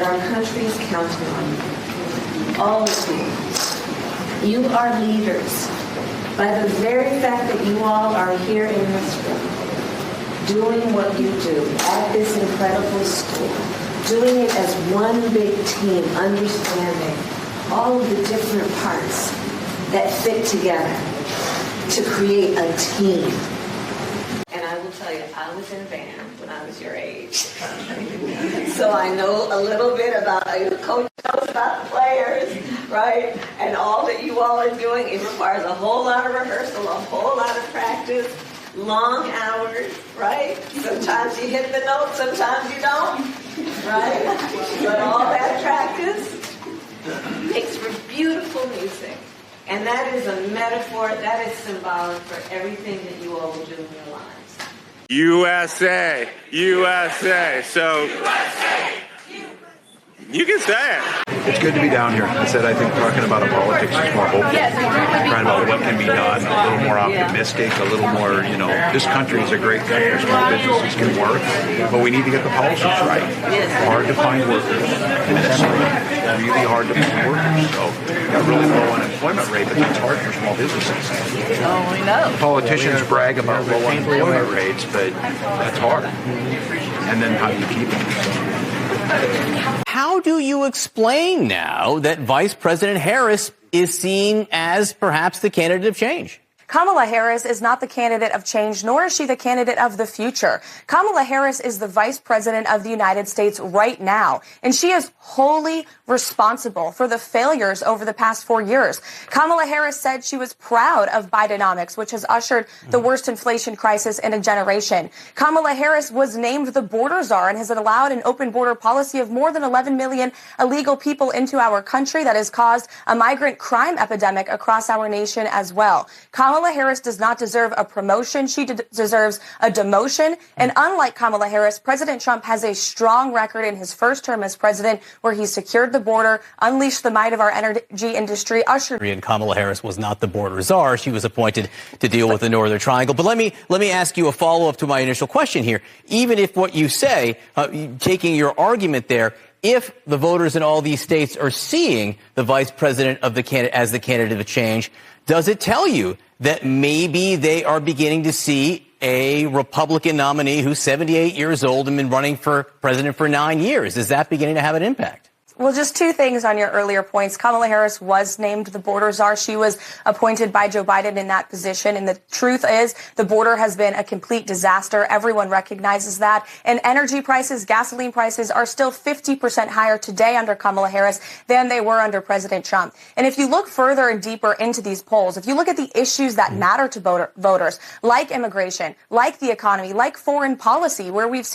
Our country is counting on you. All of you. You are leaders. By the very fact that you all are here in this room, doing what you do at this incredible school, doing it as one big team, understanding all of the different parts that fit together to create a team. And I will tell you, I was in a band when I was your age. So I know a little bit about, the coach knows about the players, right? And all that you all are doing, it requires a whole lot of rehearsal, a whole lot of practice, long hours, right? Sometimes you hit the note, sometimes you don't, right? But all that practice makes for beautiful music. And that is a metaphor, that is symbolic for everything that you all will do in your lives. USA, USA. So you can say it. It's good to be down here. I said I think talking about politics is more hopeful. Trying about what can be done, a little more optimistic, a little more, this country is a great country. Small businesses can work, but we need to get the policies right. It's hard to find workers. And it's really hard to find workers. So we've got really low unemployment rate, but that's hard for small businesses. Oh, we know. Politicians brag about low unemployment rates, but that's hard. And then how do you keep it? How do you explain now that Vice President Harris is seen as perhaps the candidate of change? Kamala Harris is not the candidate of change, nor is she the candidate of the future. Kamala Harris is the vice president of the United States right now, and she is wholly responsible for the failures over the past 4 years. Kamala Harris said she was proud of Bidenomics, which has ushered the worst inflation crisis in a generation. Kamala Harris was named the border czar and has allowed an open border policy of more than 11 million illegal people into our country that has caused a migrant crime epidemic across our nation as well. Kamala Harris does not deserve a promotion. She deserves a demotion. And unlike Kamala Harris, President Trump has a strong record in his first term as president where he secured the border, unleashed the might of our energy industry, ushered. And Kamala Harris was not the border czar. She was appointed to deal with the Northern Triangle. But let me ask you a follow-up to my initial question here. Even if what you say, taking your argument there, if the voters in all these states are seeing the vice president of as the candidate of change, does it tell you that maybe they are beginning to see a Republican nominee who's 78 years old and been running for president for 9 years? Is that beginning to have an impact? Well, just two things on your earlier points. Kamala Harris was named the border czar. She was appointed by Joe Biden in that position. And the truth is the border has been a complete disaster. Everyone recognizes that. And energy prices, gasoline prices are still 50% higher today under Kamala Harris than they were under President Trump. And if you look further and deeper into these polls, if you look at the issues that matter to voters, like immigration, like the economy, like foreign policy, where we've seen